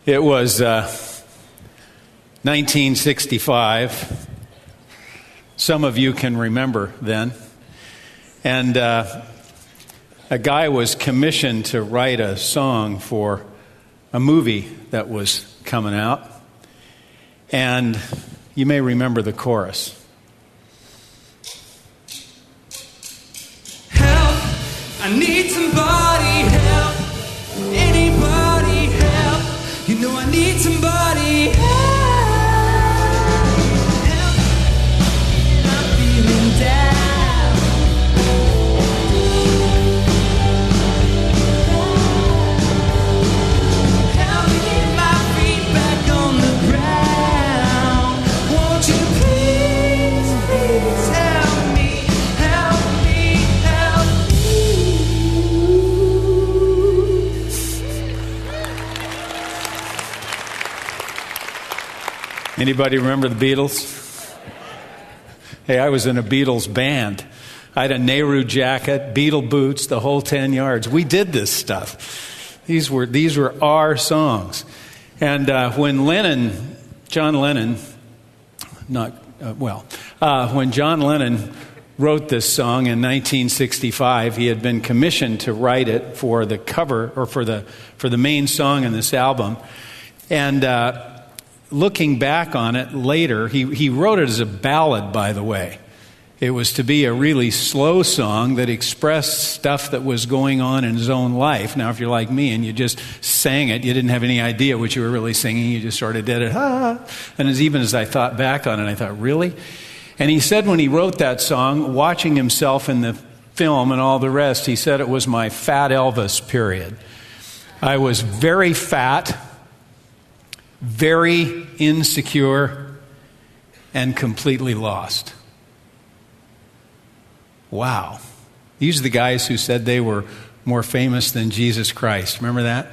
It was 1965. Some of you can remember then. And a guy was commissioned to write a song for a movie that was coming out. And you may remember the chorus. Help, I need somebody, help, anybody, help, you know I need somebody, help, I'm feeling down, help me get my feet back on the ground, won't you please, please help me, help me, help me. Anybody remember the Beatles? Hey, I was in a Beatles band. I had a Nehru jacket, Beatle boots, the whole 10 yards. We did this stuff. These were our songs. And when John Lennon wrote this song in 1965, he had been commissioned to write it for the cover or for the main song in this album. And looking back on it later, he wrote it as a ballad, by the way. It was to be a really slow song that expressed stuff that was going on in his own life. Now, if you're like me and you just sang it, you didn't have any idea what you were really singing. You just sort of did it. And even as I thought back on it, I thought, really? And he said when he wrote that song, watching himself in the film and all the rest, he said it was my fat Elvis period. I was very fat, very insecure, and completely lost. Wow. These are the guys who said they were more famous than Jesus Christ. Remember that?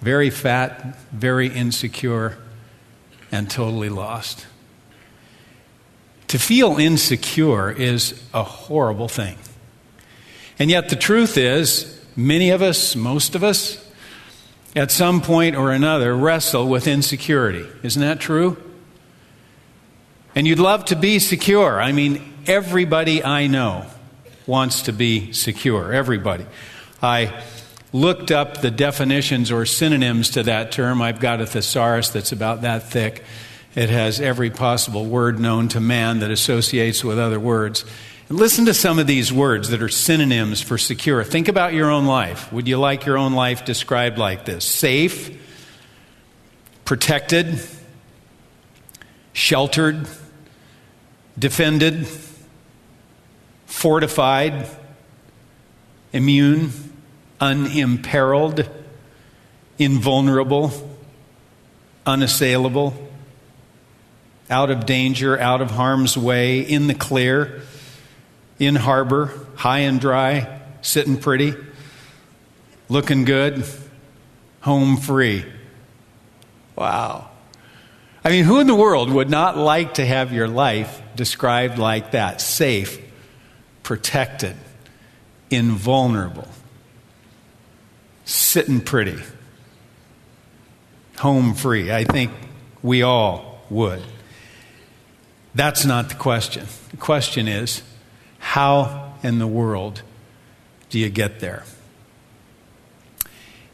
Very fat, very insecure, and totally lost. To feel insecure is a horrible thing. And yet the truth is, many of us, most of us, at some point or another, wrestle with insecurity. Isn't that true? And you'd love to be secure. I mean, everybody I know wants to be secure. Everybody. I looked up the definitions or synonyms to that term. I've got a thesaurus that's about that thick. It has every possible word known to man that associates with other words. Listen to some of these words that are synonyms for secure. Think about your own life. Would you like your own life described like this? Safe, protected, sheltered, defended, fortified, immune, unimperiled, invulnerable, unassailable, out of danger, out of harm's way, in the clear, in harbor, high and dry, sitting pretty, looking good, home free. Wow. I mean, who in the world would not like to have your life described like that? Safe, protected, invulnerable, sitting pretty, home free. I think we all would. That's not the question. The question is, how in the world do you get there?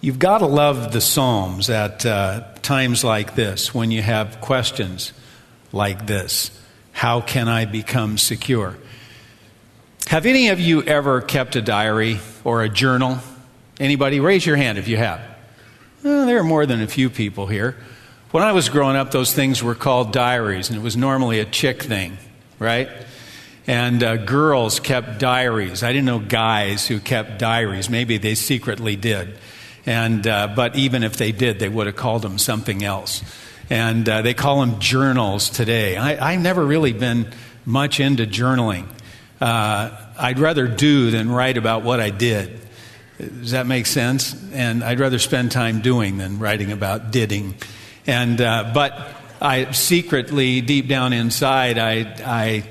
You've got to love the Psalms at times like this, when you have questions like this. How can I become secure? Have any of you ever kept a diary or a journal? Anybody? Raise your hand if you have. There are more than a few people here. When I was growing up, those things were called diaries, and it was normally a chick thing, right? And girls kept diaries. I didn't know guys who kept diaries. Maybe they secretly did. But even if they did, they would have called them something else. And they call them journals today. I've never really been much into journaling. I'd rather do than write about what I did. Does that make sense? And I'd rather spend time doing than writing about didding. But I secretly, deep down inside, I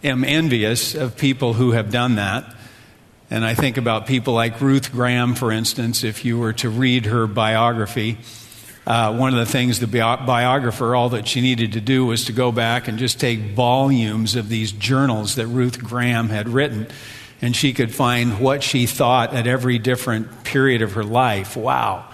am envious of people who have done that. And I think about people like Ruth Graham, for instance. If you were to read her biography, one of the things the biographer, all that she needed to do was to go back and just take volumes of these journals that Ruth Graham had written, and she could find what she thought at every different period of her life. Wow.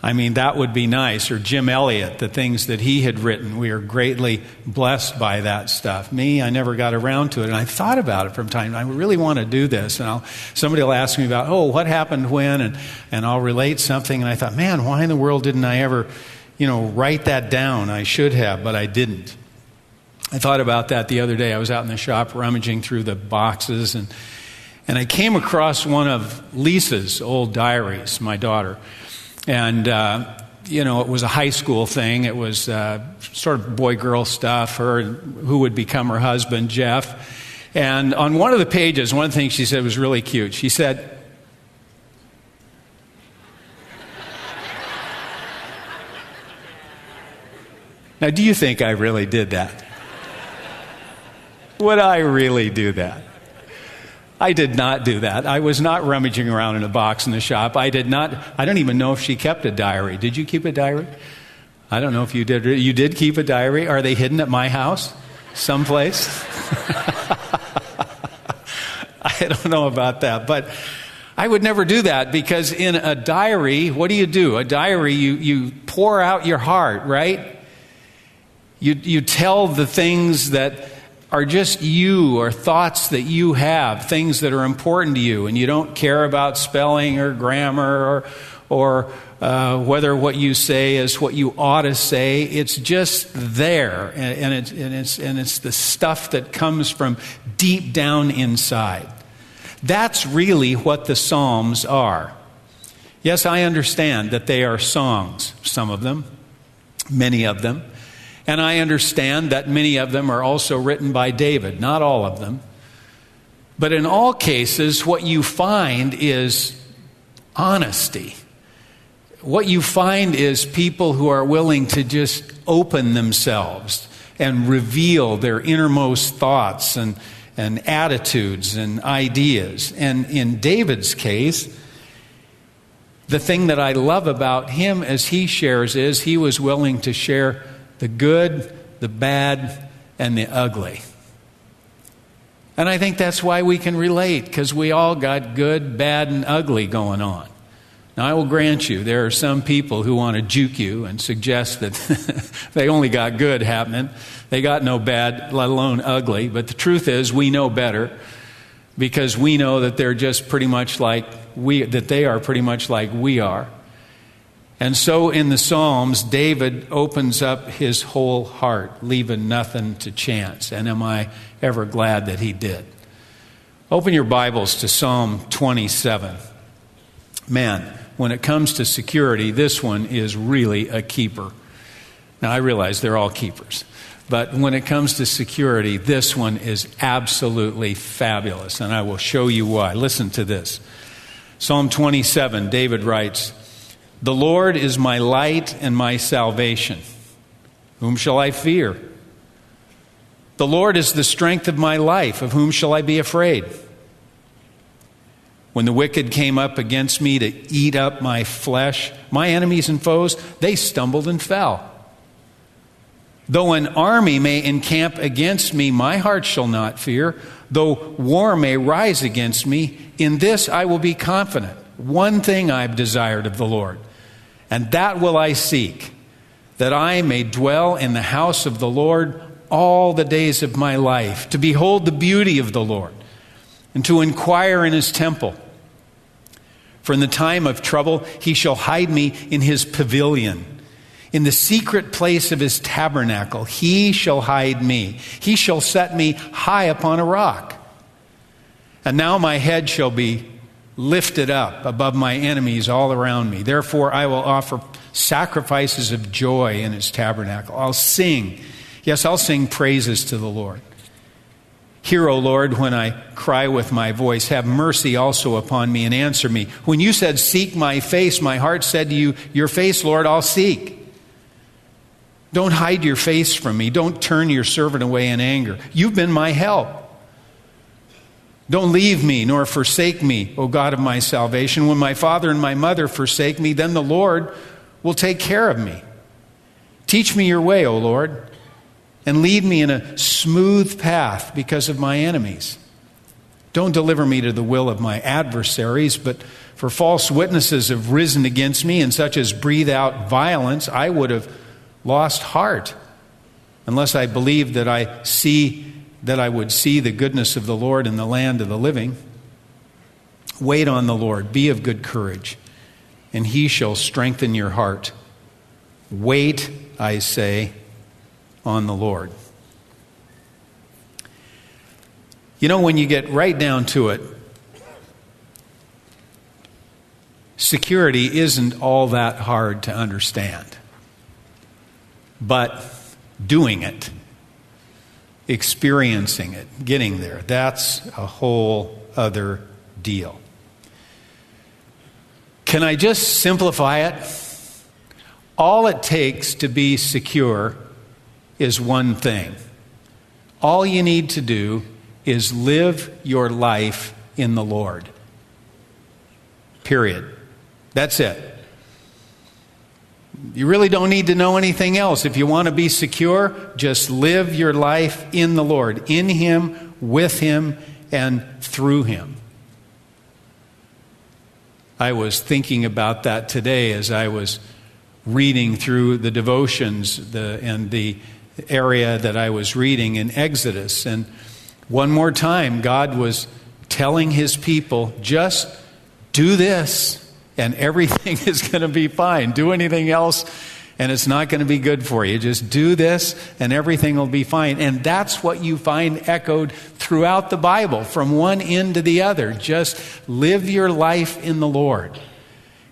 I mean, that would be nice. Or Jim Elliot, the things that he had written, we are greatly blessed by that stuff. Me, I never got around to it. And I thought about it from time to time. I really want to do this. And somebody will ask me about, what happened when? And I'll relate something. And I thought, man, why in the world didn't I ever, write that down? I should have, but I didn't. I thought about that the other day. I was out in the shop rummaging through the boxes. And I came across one of Lisa's old diaries, my daughter. And, it was a high school thing. It was sort of boy-girl stuff, her who would become her husband, Jeff. And on one of the pages, one of the things she said was really cute. She said, now, do you think I really did that? Would I really do that? I did not do that. I was not rummaging around in a box in the shop. I don't even know if she kept a diary. Did you keep a diary? I don't know if you did. You did keep a diary? Are they hidden at my house? Someplace? I don't know about that. But I would never do that, because in a diary, what do? A diary, you pour out your heart, right? You tell the things that are just you, or thoughts that you have, things that are important to you, and you don't care about spelling or grammar or whether what you say is what you ought to say. It's just there, and it's the stuff that comes from deep down inside. That's really what the Psalms are. Yes, I understand that they are songs, some of them, many of them. And I understand that many of them are also written by David, not all of them. But in all cases, what you find is honesty. What you find is people who are willing to just open themselves and reveal their innermost thoughts and attitudes and ideas. And in David's case, the thing that I love about him as he shares is he was willing to share the good, the bad, and the ugly. And I think that's why we can relate, because we all got good, bad, and ugly going on. Now, I will grant you, there are some people who want to juke you and suggest that they only got good happening. They got no bad, let alone ugly. But the truth is, we know better, because we know that they're just pretty much like they are pretty much like we are. And so in the Psalms, David opens up his whole heart, leaving nothing to chance. And am I ever glad that he did? Open your Bibles to Psalm 27. Man, when it comes to security, this one is really a keeper. Now, I realize they're all keepers. But when it comes to security, this one is absolutely fabulous. And I will show you why. Listen to this. Psalm 27, David writes, "The Lord is my light and my salvation. Whom shall I fear? The Lord is the strength of my life. Of whom shall I be afraid? When the wicked came up against me to eat up my flesh, my enemies and foes, they stumbled and fell. Though an army may encamp against me, my heart shall not fear. Though war may rise against me, in this I will be confident. One thing I've desired of the Lord, and that will I seek, that I may dwell in the house of the Lord all the days of my life, to behold the beauty of the Lord, and to inquire in his temple. For in the time of trouble he shall hide me in his pavilion. In the secret place of his tabernacle he shall hide me. He shall set me high upon a rock. And now my head shall be lifted up above my enemies all around me. Therefore I will offer sacrifices of joy in his tabernacle. I'll sing. Yes, I'll sing praises to the Lord. Hear, O Lord, when I cry with my voice. Have mercy also upon me and answer me. When you said, seek my face, my heart said to you, your face, Lord, I'll seek. Don't hide your face from me. Don't turn your servant away in anger. You've been my help. Don't leave me nor forsake me, O God of my salvation. When my father and my mother forsake me, then the Lord will take care of me. Teach me your way, O Lord, and lead me in a smooth path because of my enemies. Don't deliver me to the will of my adversaries, but for false witnesses have risen against me, and such as breathe out violence. I would have lost heart unless I believed that I would see the goodness of the Lord in the land of the living. Wait on the Lord, be of good courage, and he shall strengthen your heart. Wait, I say, on the Lord. You know, when you get right down to it, security isn't all that hard to understand. But doing it, experiencing it, getting there, that's a whole other deal. Can I just simplify it? All it takes to be secure is one thing. All you need to do is live your life in the Lord. Period. That's it. You really don't need to know anything else. If you want to be secure, just live your life in the Lord, in Him, with Him, and through Him. I was thinking about that today as I was reading through the devotions and the area that I was reading in Exodus. And one more time, God was telling His people, just do this and everything is going to be fine. Do anything else and it's not going to be good for you. Just do this and everything will be fine. And that's what you find echoed throughout the Bible, from one end to the other. Just live your life in the Lord.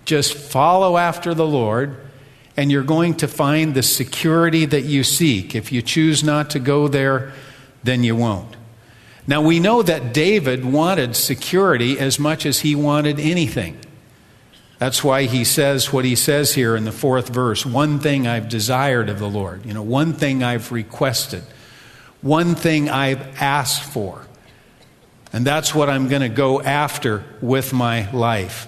Just follow after the Lord, and you're going to find the security that you seek. If you choose not to go there, then you won't. Now, we know that David wanted security as much as he wanted anything. That's why he says what he says here in the 4th verse. One thing I've desired of the Lord. One thing I've requested. One thing I've asked for. And that's what I'm going to go after with my life.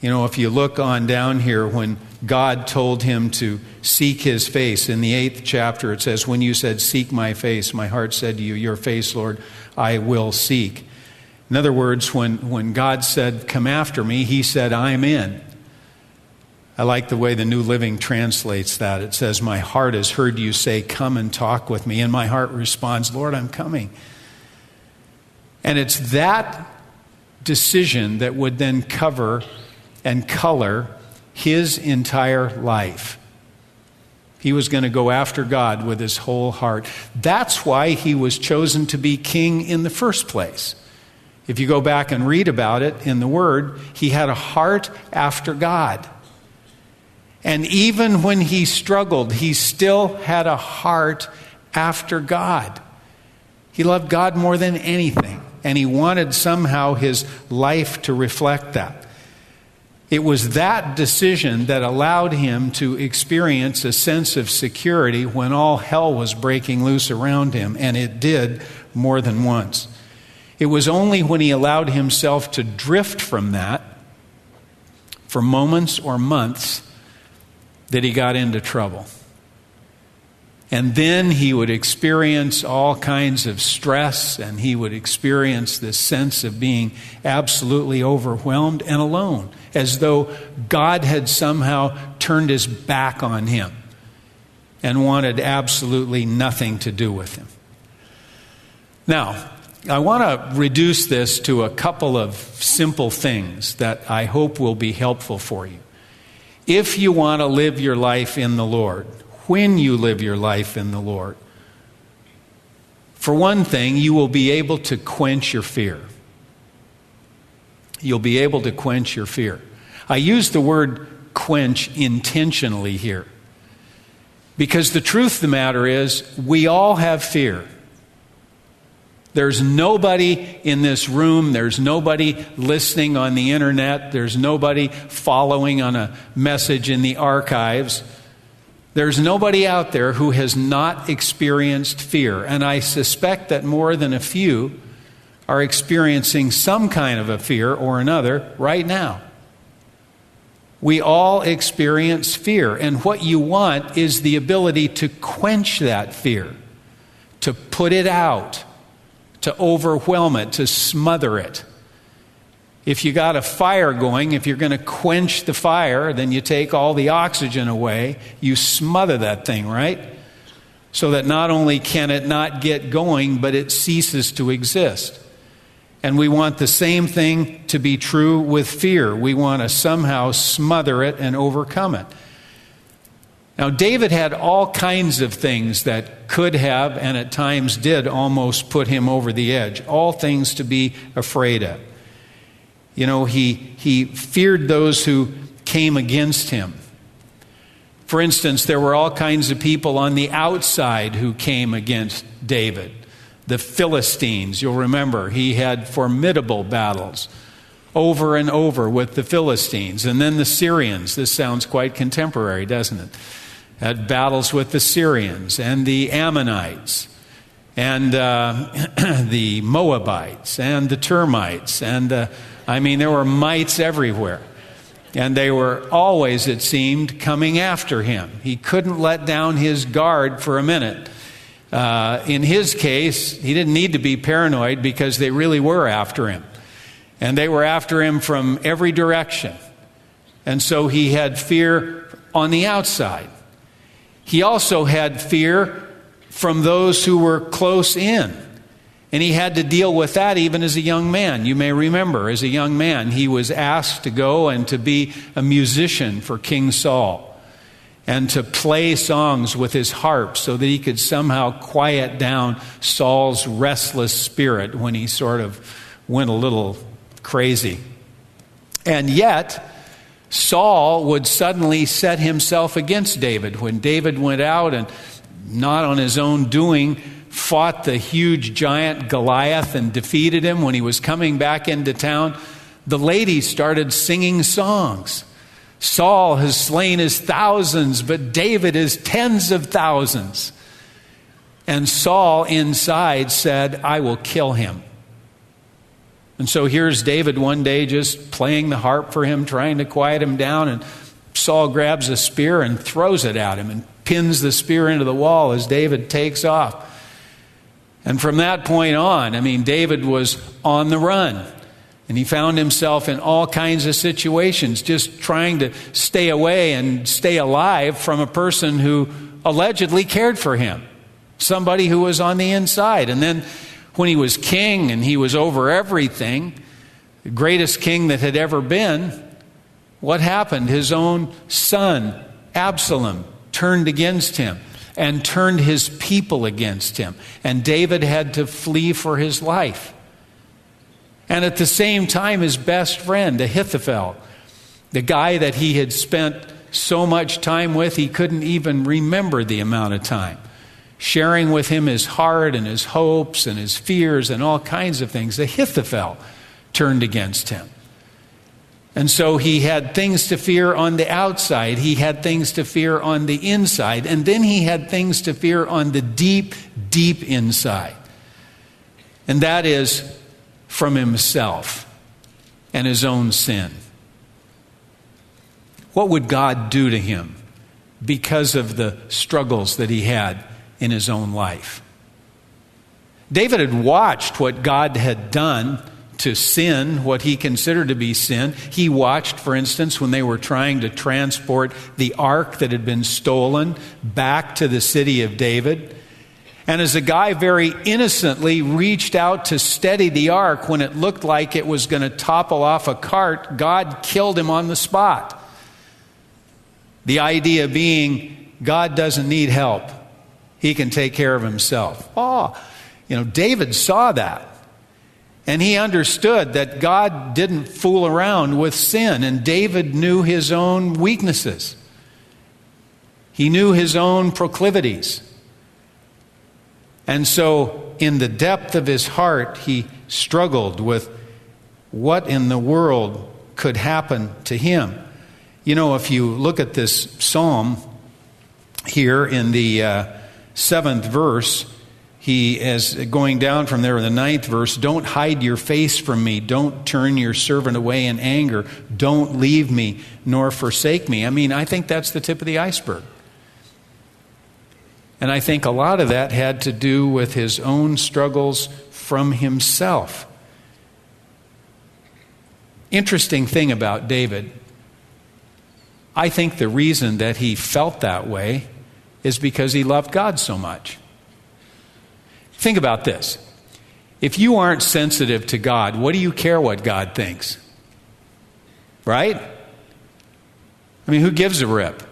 If you look on down here, when God told him to seek His face, in the 8th chapter it says, when you said, seek my face, my heart said to you, your face, Lord, I will seek. In other words, when God said, come after me, He said, I'm in. I like the way the New Living translates that. It says, my heart has heard you say, come and talk with me. And my heart responds, Lord, I'm coming. And it's that decision that would then cover and color his entire life. He was going to go after God with his whole heart. That's why he was chosen to be king in the first place. If you go back and read about it in the Word, he had a heart after God. And even when he struggled, he still had a heart after God. He loved God more than anything, and he wanted somehow his life to reflect that. It was that decision that allowed him to experience a sense of security when all hell was breaking loose around him, and it did more than once. It was only when he allowed himself to drift from that for moments or months that he got into trouble. And then he would experience all kinds of stress, and he would experience this sense of being absolutely overwhelmed and alone, as though God had somehow turned His back on him and wanted absolutely nothing to do with him. Now, I want to reduce this to a couple of simple things that I hope will be helpful for you. If you want to live your life in the Lord, when you live your life in the Lord, for one thing, you will be able to quench your fear. You'll be able to quench your fear. I use the word quench intentionally here, because the truth of the matter is, we all have fear. There's nobody in this room, there's nobody listening on the internet, there's nobody following on a message in the archives. There's nobody out there who has not experienced fear. And I suspect that more than a few are experiencing some kind of a fear or another right now. We all experience fear, and what you want is the ability to quench that fear, to put it out, to overwhelm it, to smother it. If you got a fire going, if you're going to quench the fire, then you take all the oxygen away, you smother that thing, right? So that not only can it not get going, but it ceases to exist. And we want the same thing to be true with fear. We want to somehow smother it and overcome it. Now, David had all kinds of things that could have, and at times did, almost put him over the edge. All things to be afraid of. You know, he feared those who came against him. For instance, there were all kinds of people on the outside who came against David. The Philistines, you'll remember, he had formidable battles over and over with the Philistines. And then the Syrians. This sounds quite contemporary, doesn't it? Had battles with the Syrians and the Ammonites and the Moabites and the termites. And there were mites everywhere. And they were always, it seemed, coming after him. He couldn't let down his guard for a minute. In his case, he didn't need to be paranoid because they really were after him. And they were after him from every direction. And so he had fear on the outside. He also had fear from those who were close in. And he had to deal with that even as a young man. You may remember, as a young man, he was asked to go and to be a musician for King Saul, and to play songs with his harp so that he could somehow quiet down Saul's restless spirit when he sort of went a little crazy. And yet, Saul would suddenly set himself against David. When David went out and, not on his own doing, fought the huge giant Goliath and defeated him, when he was coming back into town, the ladies started singing songs. Saul has slain his thousands, but David is tens of thousands. And Saul inside said, I will kill him. And so here's David one day just playing the harp for him, trying to quiet him down, and Saul grabs a spear and throws it at him and pins the spear into the wall as David takes off. And from that point on, David was on the run. And he found himself in all kinds of situations, just trying to stay away and stay alive from a person who allegedly cared for him. Somebody who was on the inside. And then when he was king and he was over everything, the greatest king that had ever been, what happened? His own son, Absalom, turned against him and turned his people against him. And David had to flee for his life. And at the same time, his best friend, Ahithophel, the guy that he had spent so much time with, he couldn't even remember the amount of time, sharing with him his heart and his hopes and his fears and all kinds of things. Ahithophel turned against him. And so he had things to fear on the outside. He had things to fear on the inside. And then he had things to fear on the deep, deep inside. And that is from himself and his own sin. What would God do to him because of the struggles that he had in his own life? David had watched what God had done to sin, what he considered to be sin. He watched, for instance, when they were trying to transport the ark that had been stolen back to the city of David. And as a guy very innocently reached out to steady the ark when it looked like it was going to topple off a cart, God killed him on the spot. The idea being, God doesn't need help. He can take care of himself. David saw that. And he understood that God didn't fool around with sin. And David knew his own weaknesses. He knew his own proclivities. And so, in the depth of his heart, he struggled with what in the world could happen to him. If you look at this psalm here in the 7th verse, He is going down from there in the 9th verse, don't hide your face from me. Don't turn your servant away in anger. Don't leave me nor forsake me. I mean, I think that's the tip of the iceberg. And I think a lot of that had to do with his own struggles from himself. Interesting thing about David, I think the reason that he felt that way is because he loved God so much. Think about this. If you aren't sensitive to God, what do you care what God thinks? Right? I mean, who gives a rip?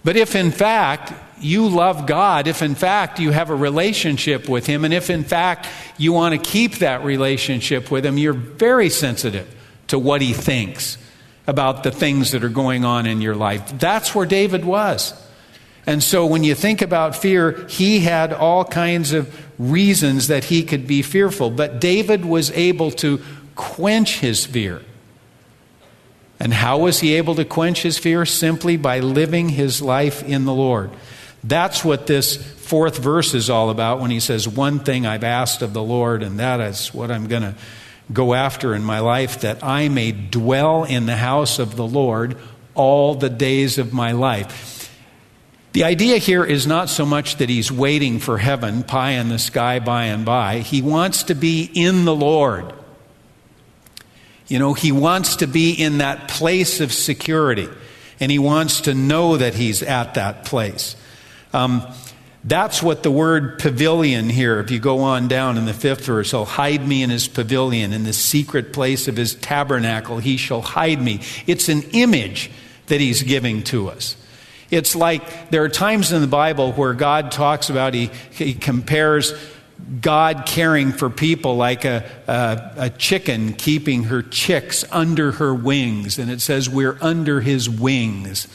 But if in fact you love God, if in fact you have a relationship with Him, and if in fact you want to keep that relationship with Him, you're very sensitive to what He thinks about the things that are going on in your life. That's where David was. And so when you think about fear, he had all kinds of reasons that he could be fearful. But David was able to quench his fear. And how was he able to quench his fear? Simply by living his life in the Lord. That's what this 4th verse is all about when he says, one thing I've asked of the Lord, and that is what I'm going to go after in my life, that I may dwell in the house of the Lord all the days of my life. The idea here is not so much that he's waiting for heaven, pie in the sky by and by. He wants to be in the Lord. You know, he wants to be in that place of security. And he wants to know that he's at that place. That's what the word pavilion here, if you go on down in the 5th verse, he'll hide me in his pavilion, in the secret place of his tabernacle, he shall hide me. It's an image that he's giving to us. It's like there are times in the Bible where God talks about, he compares God caring for people like a chicken keeping her chicks under her wings. And it says we're under his wings.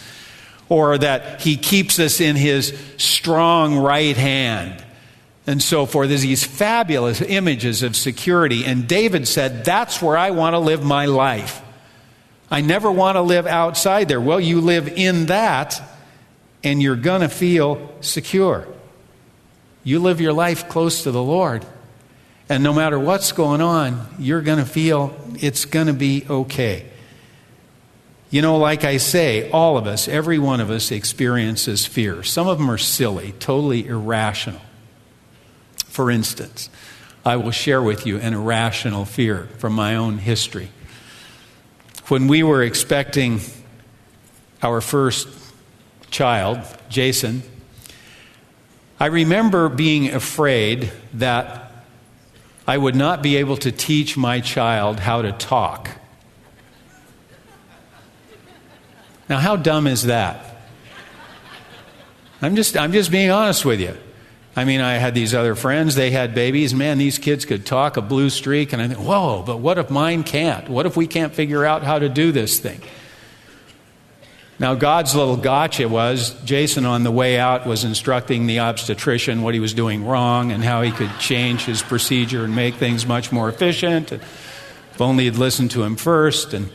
Or that he keeps us in his strong right hand. And so forth. There's these fabulous images of security. And David said, that's where I want to live my life. I never want to live outside there. Well, you live in that, and you're going to feel secure. You live your life close to the Lord. And no matter what's going on, you're going to feel it's going to be okay. You know, like I say, all of us, every one of us experiences fear. Some of them are silly, totally irrational. For instance, I will share with you an irrational fear from my own history. When we were expecting our first child, Jason, I remember being afraid that I would not be able to teach my child how to talk. Now, how dumb is that? I'm just being honest with you. I mean, I had these other friends, they had babies. Man, these kids could talk a blue streak. And I think, whoa, but what if mine can't? What if we can't figure out how to do this thing? Now, God's little gotcha was, Jason on the way out was instructing the obstetrician what he was doing wrong and how he could change his procedure and make things much more efficient. And if only he'd listened to him first. And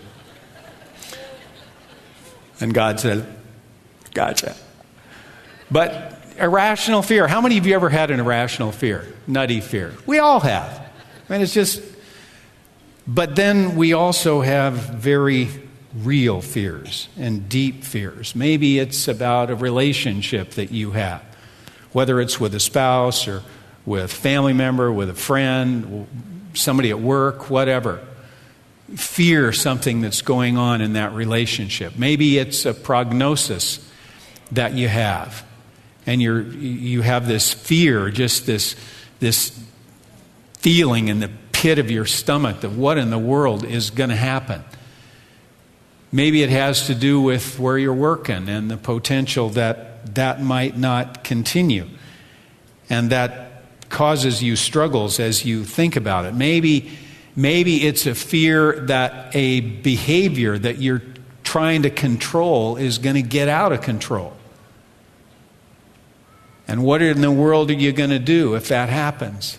God said, gotcha. But irrational fear. How many of you ever had an irrational fear? Nutty fear. We all have. I mean, it's just... But then we also have very real fears and deep fears. Maybe it's about a relationship that you have, whether it's with a spouse or with a family member, with a friend, somebody at work, whatever. Fear something that's going on in that relationship. Maybe it's a prognosis that you have, and you have this fear, just this feeling in the pit of your stomach that what in the world is going to happen. Maybe it has to do with where you're working and the potential that might not continue. And that causes you struggles as you think about it. Maybe it's a fear that a behavior that you're trying to control is going to get out of control. And what in the world are you going to do if that happens?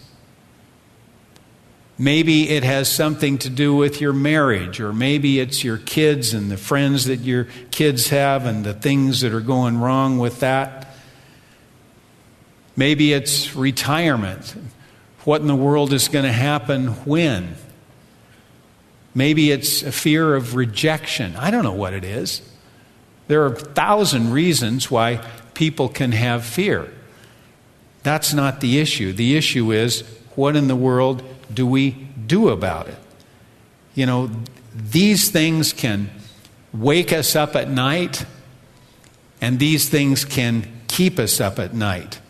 Maybe it has something to do with your marriage, or maybe it's your kids and the friends that your kids have and the things that are going wrong with that. Maybe it's retirement. What in the world is going to happen when? Maybe it's a fear of rejection. I don't know what it is. There are 1,000 reasons why people can have fear. That's not the issue. The issue is, what in the world do we do about it? You know, these things can wake us up at night, and these things can keep us up at night.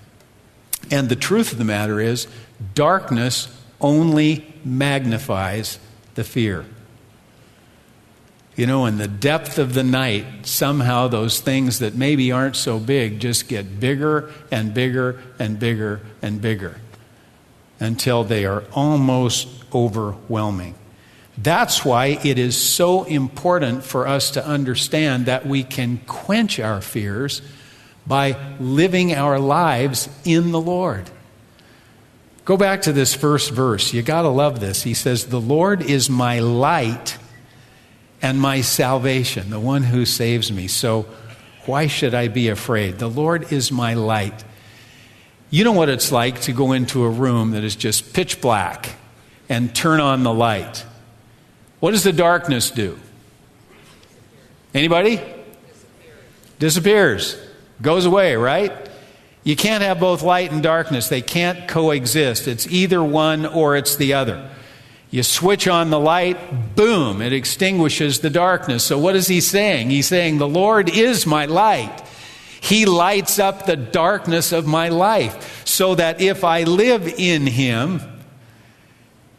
And the truth of the matter is, darkness only magnifies the fear. You know, in the depth of the night, somehow those things that maybe aren't so big just get bigger and bigger and bigger and bigger until they are almost overwhelming. That's why it is so important for us to understand that we can quench our fears by living our lives in the Lord. Go back to this first verse. You got to love this. He says, "The Lord is my light and my salvation, the one who saves me. So why should I be afraid? The Lord is my light." You know what it's like to go into a room that is just pitch black and turn on the light. What does the darkness do? Anybody? Disappears. Goes away, right? You can't have both light and darkness. They can't coexist. It's either one or it's the other. You switch on the light, boom, it extinguishes the darkness. So what is he saying? He's saying, the Lord is my light. He lights up the darkness of my life, so that if I live in him,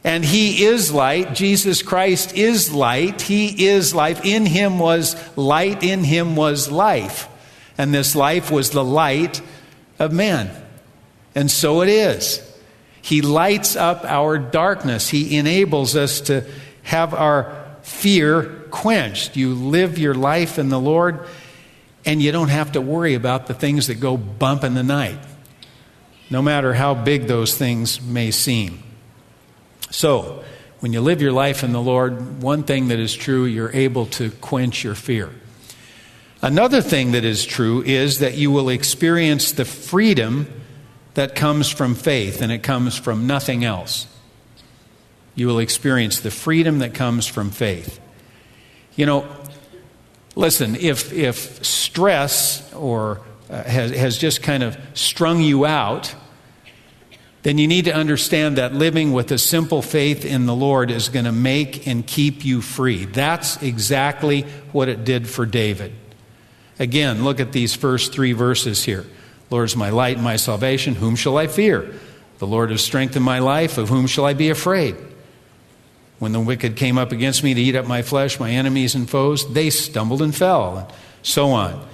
and he is light, Jesus Christ is light, he is life. In him was light, in him was life. And this life was the light of men. And so it is. He lights up our darkness. He enables us to have our fear quenched. You live your life in the Lord, and you don't have to worry about the things that go bump in the night, no matter how big those things may seem. So, when you live your life in the Lord, one thing that is true, you're able to quench your fear. Another thing that is true is that you will experience the freedom that comes from faith, and it comes from nothing else. You will experience the freedom that comes from faith. You know, listen, if stress or has just kind of strung you out, then you need to understand that living with a simple faith in the Lord is going to make and keep you free. That's exactly what it did for David. Again, look at these first 3 verses here. Lord is my light and my salvation. Whom shall I fear? The Lord has strengthened my life. Of whom shall I be afraid? When the wicked came up against me to eat up my flesh, my enemies and foes, they stumbled and fell. And so on.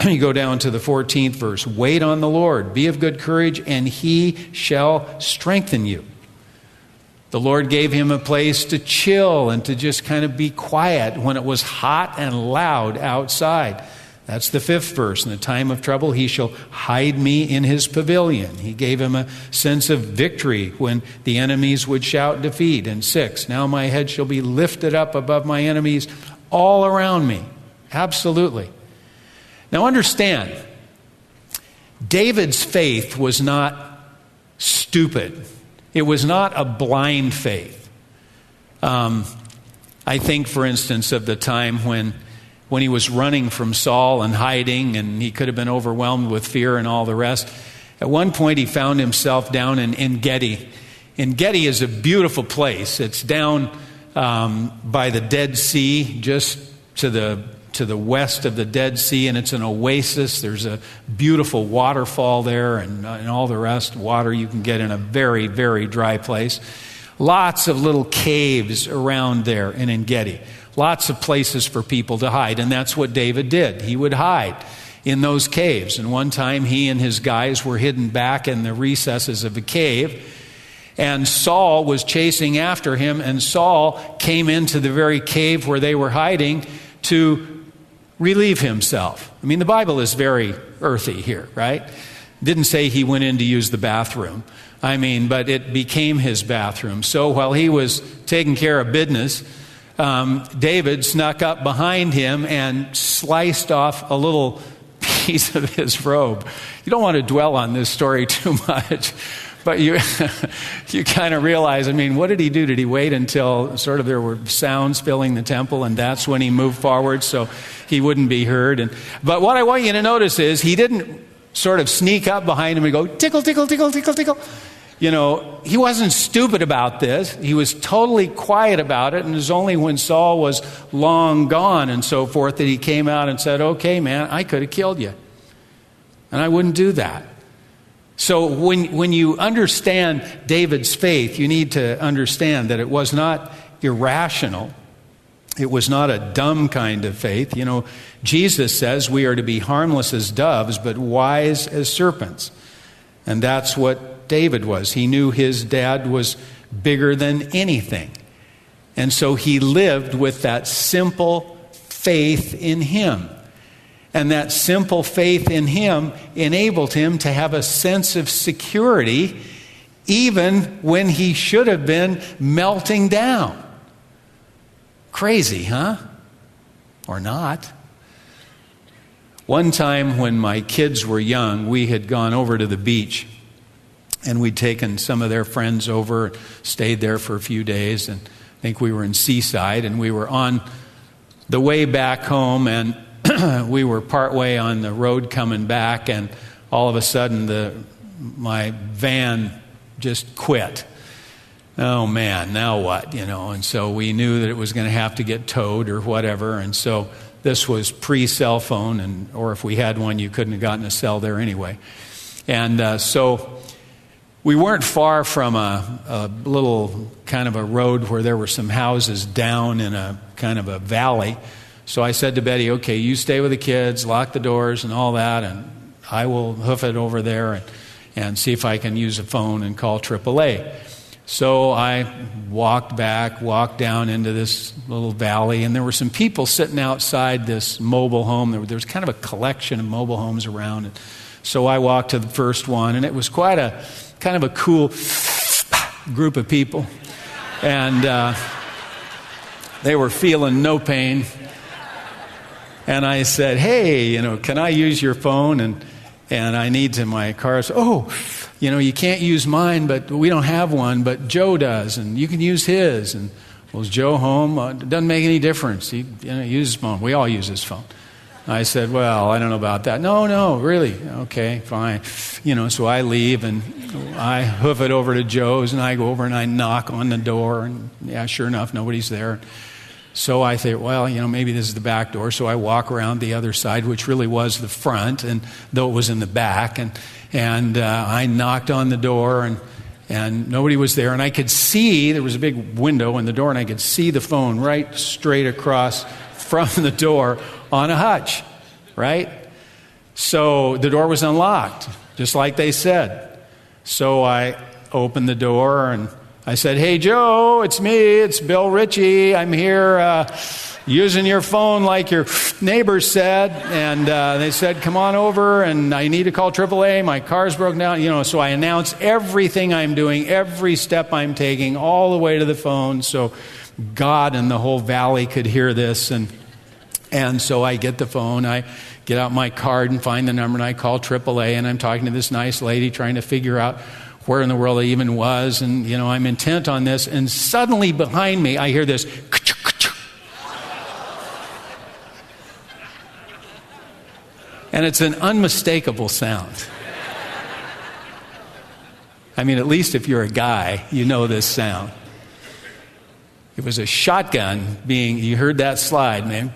You go down to the 14th verse. Wait on the Lord. Be of good courage, and he shall strengthen you. The Lord gave him a place to chill and to just kind of be quiet when it was hot and loud outside. That's the 5th verse. In the time of trouble, he shall hide me in his pavilion. He gave him a sense of victory when the enemies would shout defeat. And 6, now my head shall be lifted up above my enemies all around me. Absolutely. Now understand, David's faith was not stupid. It was not a blind faith. I think, for instance, of the time when he was running from Saul and hiding, and he could have been overwhelmed with fear and all the rest. At one point, he found himself down in En-Gedi. En-Gedi is a beautiful place. It's down by the Dead Sea, just to the west of the Dead Sea, and it's an oasis. There's a beautiful waterfall there, and all the rest. Water you can get in a very, very dry place. Lots of little caves around there in En-Gedi. Lots of places for people to hide, and that's what David did. He would hide in those caves. And one time he and his guys were hidden back in the recesses of a cave, and Saul was chasing after him, and Saul came into the very cave where they were hiding to relieve himself. I mean, the Bible is very earthy here, right? Didn't say he went in to use the bathroom. But it became his bathroom. So while he was taking care of business, David snuck up behind him and sliced off a little piece of his robe. You don't want to dwell on this story too much, but you kind of realize, I mean, what did he do? Did he wait until sort of there were sounds filling the temple, and that's when he moved forward so he wouldn't be heard? But what I want you to notice is he didn't sort of sneak up behind him and go, tickle, tickle, tickle, tickle, tickle. You know, he wasn't stupid about this. He was totally quiet about it, and it was only when Saul was long gone and so forth that he came out and said, okay, man, I could have killed you. And I wouldn't do that. So when you understand David's faith, you need to understand that it was not irrational. It was not a dumb kind of faith. You know, Jesus says we are to be harmless as doves, but wise as serpents. And that's what David was. He knew his dad was bigger than anything. And so he lived with that simple faith in him. And that simple faith in him enabled him to have a sense of security even when he should have been melting down. Crazy, huh? Or not? One time when my kids were young, we had gone over to the beach. And we'd taken some of their friends over, stayed there for a few days, and I think we were in Seaside, and we were on the way back home, and we were partway on the road coming back, and all of a sudden my van just quit. Oh man, now what? You know, and so we knew that it was going to have to get towed or whatever, and so this was pre-cell phone, or if we had one, you couldn't have gotten a cell there anyway. And so we weren't far from a little kind of a road where there were some houses down in a kind of a valley. So I said to Betty, okay, you stay with the kids, lock the doors and all that, and I will hoof it over there and see if I can use a phone and call AAA. So I walked down into this little valley, and there were some people sitting outside this mobile home. There was kind of a collection of mobile homes around. And so I walked to the first one, and it was quite a kind of a cool group of people. And they were feeling no pain. And I said, hey, you know, can I use your phone? And I need to my car. So, oh, you know, you can't use mine, but we don't have one, but Joe does, and you can use his. And was Joe home? It doesn't make any difference. He uses his phone. We all use his phone. I said, well, I don't know about that. No, really? Okay, fine. You know, so I leave, and I hoof it over to Joe's, and I go over and I knock on the door, and yeah, sure enough, nobody's there. So I think, well, you know, maybe this is the back door. So I walk around the other side, which really was the front, and though it was in the back, and I knocked on the door, and nobody was there. And I could see, there was a big window in the door, and I could see the phone right straight across from the door on a hutch, right? So the door was unlocked, just like they said. So I opened the door, and I said, hey, Joe, it's me. It's Bill Ritchie. I'm here using your phone like your neighbors said. And they said, come on over, and I need to call AAA. My car's broken down. You know, so I announced everything I'm doing, every step I'm taking, all the way to the phone, so God and the whole valley could hear this. And so I get the phone. I get out my card and find the number, and I call AAA, and I'm talking to this nice lady trying to figure out where in the world I even was, and, you know, I'm intent on this, and suddenly behind me, I hear this, and it's an unmistakable sound. I mean, at least if you're a guy, you know this sound. It was a shotgun you heard that slide, man.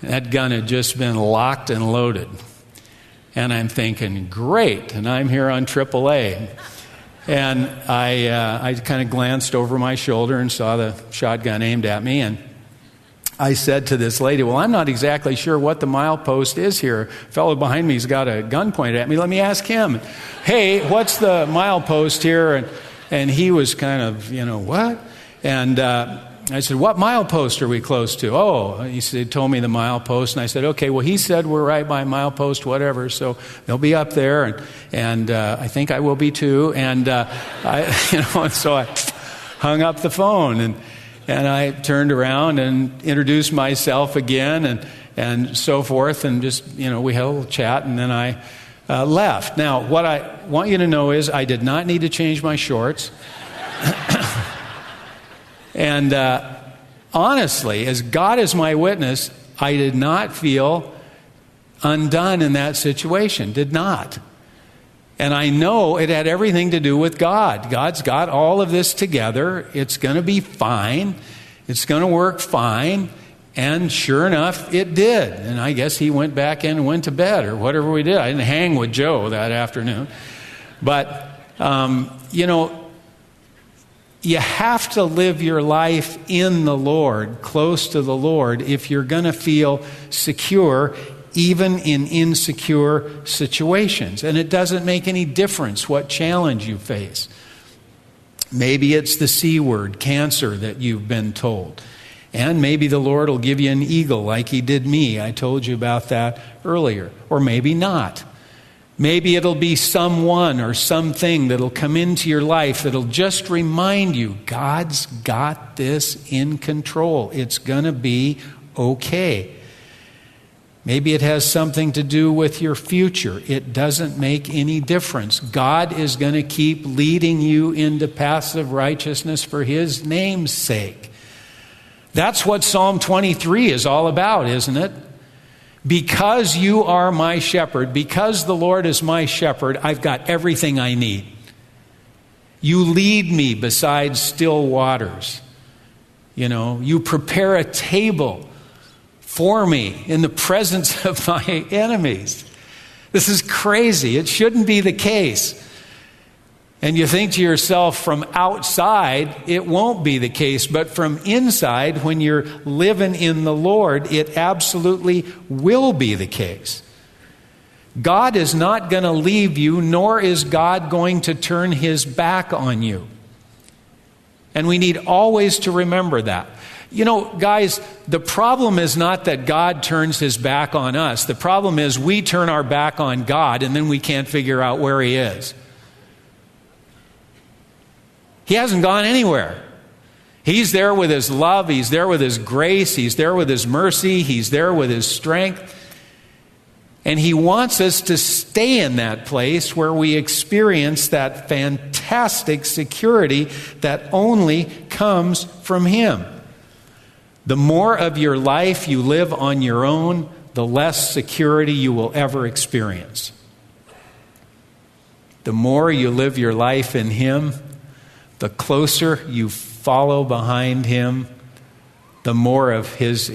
That gun had just been locked and loaded. And I'm thinking, great, and I'm here on AAA. And I kind of glanced over my shoulder and saw the shotgun aimed at me, and I said to this lady, well, I'm not exactly sure what the milepost is here. A fellow behind me's got a gun pointed at me. Let me ask him, hey, what's the milepost here? And he was kind of, you know, what? And I said, what milepost are we close to? Oh, he told me the milepost, and I said, okay, well, he said we're right by milepost, whatever, so they'll be up there, and I think I will be too, and so I hung up the phone, and I turned around and introduced myself again, and so forth, and just, we had a little chat, and then I left. Now, what I want you to know is I did not need to change my shorts. And honestly, as God is my witness, I did not feel undone in that situation. Did not. And I know it had everything to do with God. God's got all of this together. It's going to be fine. It's going to work fine. And sure enough, it did. And I guess he went back in and went to bed or whatever we did. I didn't hang with Joe that afternoon. But, you have to live your life in the Lord, close to the Lord, if you're going to feel secure, even in insecure situations. And it doesn't make any difference what challenge you face. Maybe it's the C word, cancer, that you've been told. And maybe the Lord will give you an eagle like he did me. I told you about that earlier. Or maybe not. Maybe it'll be someone or something that'll come into your life that'll just remind you, God's got this in control. It's going to be okay. Maybe it has something to do with your future. It doesn't make any difference. God is going to keep leading you into paths of righteousness for his name's sake. That's what Psalm 23 is all about, isn't it? Because you are my shepherd, because the Lord is my shepherd, I've got everything I need. You lead me beside still waters. You prepare a table for me in the presence of my enemies. This is crazy. It shouldn't be the case. And you think to yourself, from outside, it won't be the case. But from inside, when you're living in the Lord, it absolutely will be the case. God is not going to leave you, nor is God going to turn his back on you. And we need always to remember that. Guys, the problem is not that God turns his back on us. The problem is we turn our back on God, and then we can't figure out where he is. He hasn't gone anywhere. He's there with his love. He's there with his grace. He's there with his mercy. He's there with his strength. And he wants us to stay in that place where we experience that fantastic security that only comes from him. The more of your life you live on your own, the less security you will ever experience. The more you live your life in him, the closer you follow behind him, the more of his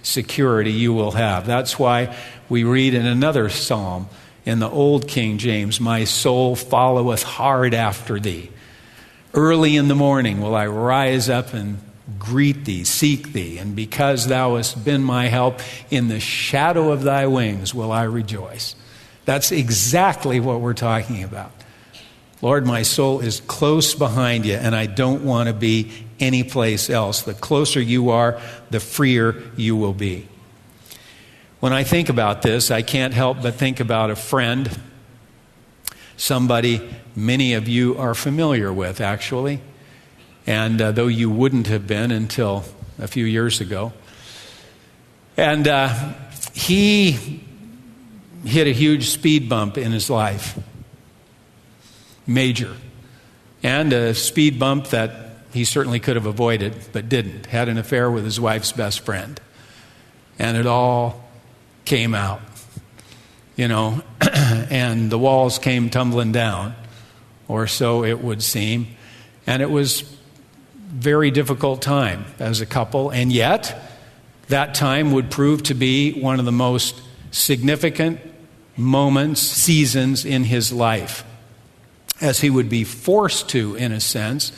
security you will have. That's why we read in another psalm in the Old King James, my soul followeth hard after thee. Early in the morning will I rise up and greet thee, seek thee, and because thou hast been my help, in the shadow of thy wings will I rejoice. That's exactly what we're talking about. Lord, my soul is close behind you, and I don't want to be anyplace else. The closer you are, the freer you will be. When I think about this, I can't help but think about a friend, somebody many of you are familiar with, actually, and though you wouldn't have been until a few years ago. And he hit a huge speed bump in his life. Major. And a speed bump that he certainly could have avoided, but didn't. Had an affair with his wife's best friend. And it all came out. And the walls came tumbling down, or so it would seem. And it was a very difficult time as a couple. And yet, that time would prove to be one of the most significant moments, seasons in his life, as he would be forced to, in a sense,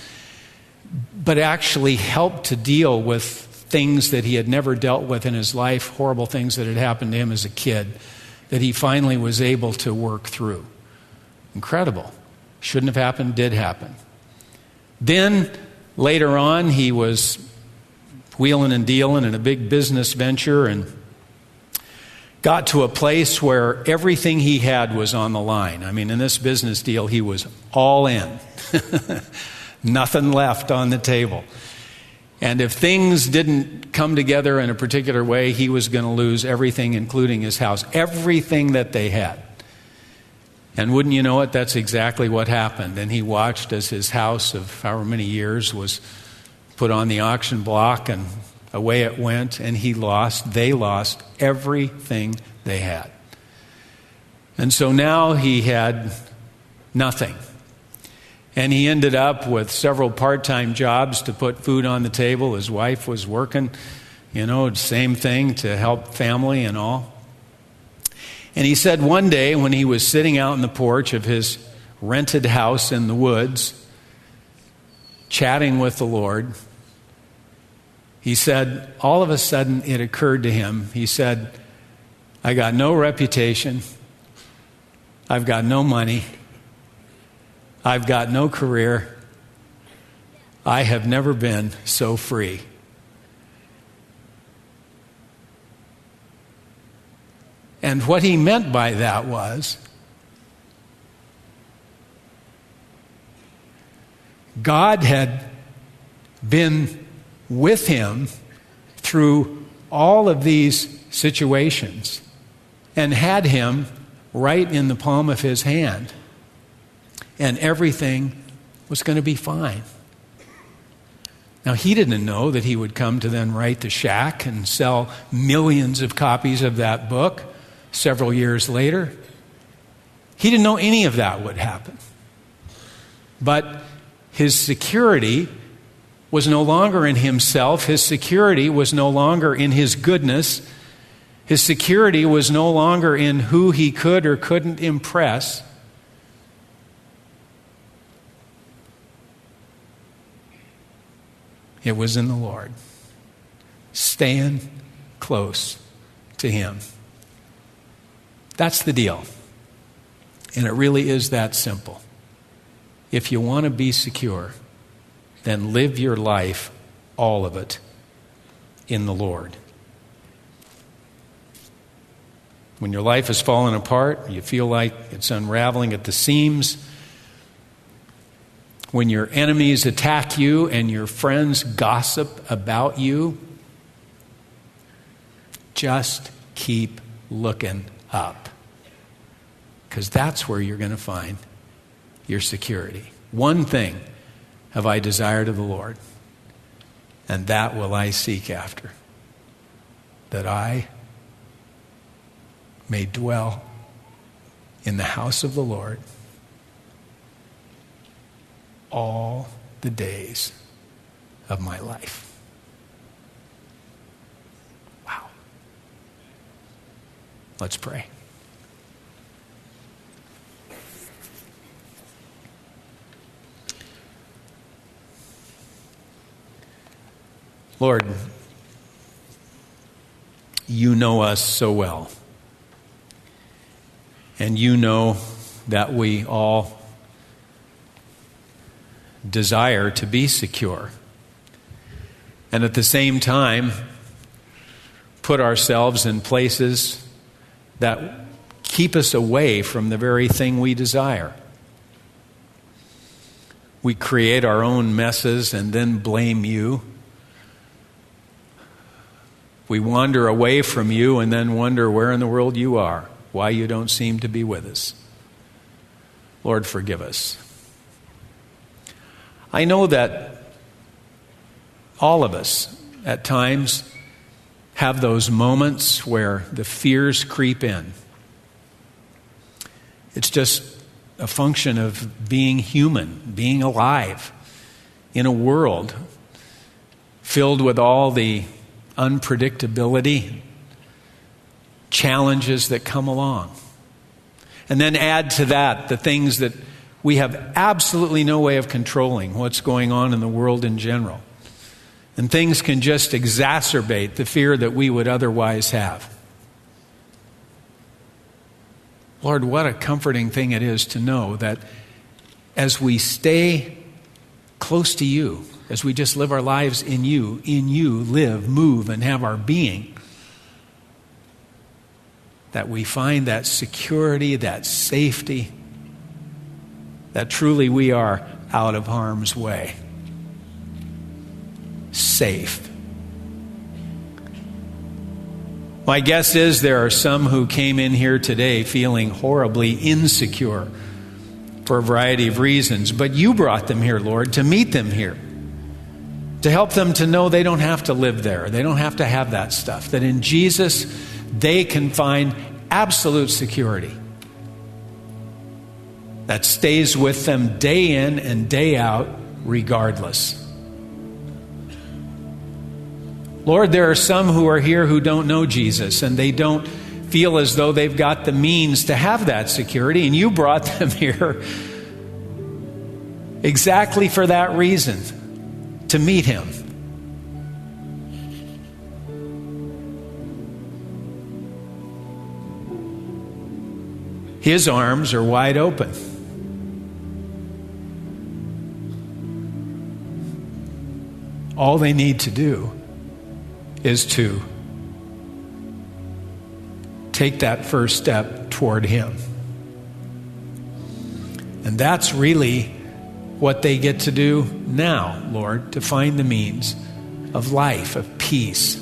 but actually helped to deal with things that he had never dealt with in his life, horrible things that had happened to him as a kid, that he finally was able to work through. Incredible. Shouldn't have happened, did happen. Then, later on, he was wheeling and dealing in a big business venture and got to a place where everything he had was on the line. I mean, in this business deal, he was all in. Nothing left on the table. And if things didn't come together in a particular way, he was going to lose everything, including his house, everything that they had. And wouldn't you know it, that's exactly what happened. And he watched as his house of however many years was put on the auction block, and away it went, and they lost everything they had. And so now he had nothing. And he ended up with several part-time jobs to put food on the table. His wife was working, same thing, to help family and all. And he said one day when he was sitting out on the porch of his rented house in the woods, chatting with the Lord, he said, all of a sudden it occurred to him. He said, I got no reputation. I've got no money. I've got no career. I have never been so free. And what he meant by that was, God had been with him through all of these situations and had him right in the palm of his hand. And everything was going to be fine. Now, he didn't know that he would come to then write The Shack and sell millions of copies of that book several years later. He didn't know any of that would happen. But his security was no longer in himself. His security was no longer in his goodness. His security was no longer in who he could or couldn't impress. It was in the Lord. Staying close to him. That's the deal. And it really is that simple. If you want to be secure, then live your life, all of it, in the Lord. When your life is falling apart, you feel like it's unraveling at the seams, when your enemies attack you and your friends gossip about you, just keep looking up. Because that's where you're going to find your security. One thing have I desired of the Lord, and that will I seek after, that I may dwell in the house of the Lord all the days of my life. Wow. Let's pray. Lord, you know us so well. And you know that we all desire to be secure. And at the same time, put ourselves in places that keep us away from the very thing we desire. We create our own messes and then blame you. We wander away from you and then wonder where in the world you are, why you don't seem to be with us. Lord, forgive us. I know that all of us at times have those moments where the fears creep in. It's just a function of being human, being alive in a world filled with all the unpredictability, challenges that come along. And then add to that the things that we have absolutely no way of controlling, what's going on in the world in general. And things can just exacerbate the fear that we would otherwise have. Lord, what a comforting thing it is to know that as we stay close to you, as we just live our lives in you live, move, and have our being, that we find that security, that safety, that truly we are out of harm's way. safe. My guess is there are some who came in here today feeling horribly insecure for a variety of reasons, but you brought them here, Lord, to meet them here, to help them to know they don't have to live there. They don't have to have that stuff. That in Jesus, they can find absolute security that stays with them day in and day out, regardless. Lord, there are some who are here who don't know Jesus, and they don't feel as though they've got the means to have that security, and you brought them here exactly for that reason, to meet him. His arms are wide open. All they need to do is to take that first step toward him. And that's really what they get to do now, Lord, to find the means of life, of peace,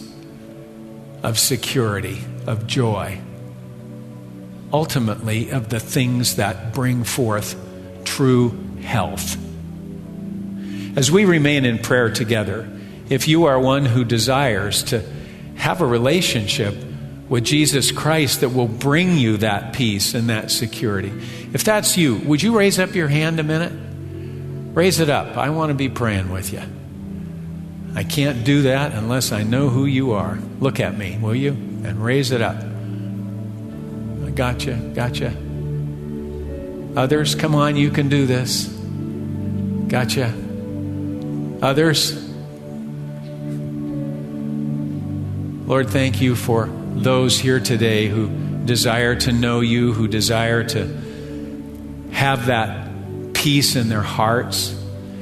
of security, of joy, ultimately of the things that bring forth true health. As we remain in prayer together, if you are one who desires to have a relationship with Jesus Christ that will bring you that peace and that security, if that's you, would you raise up your hand a minute? Raise it up. I want to be praying with you. I can't do that unless I know who you are. Look at me, will you? And raise it up. I gotcha. Others, come on, you can do this. Gotcha. Others, Lord, thank you for those here today who desire to know you, who desire to have that peace in their hearts.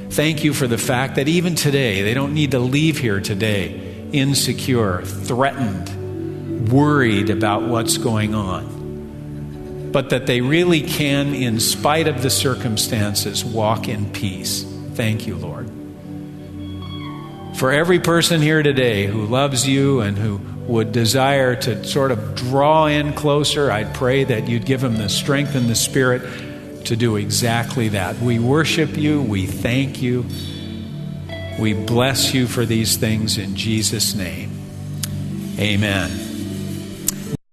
Thank you for the fact that even today, they don't need to leave here today insecure, threatened, worried about what's going on, but that they really can, in spite of the circumstances, walk in peace. Thank you, Lord. For every person here today who loves you and who would desire to sort of draw in closer, I'd pray that you'd give them the strength and the spirit to do exactly that. We worship you. We thank you. We bless you for these things in Jesus' name. Amen.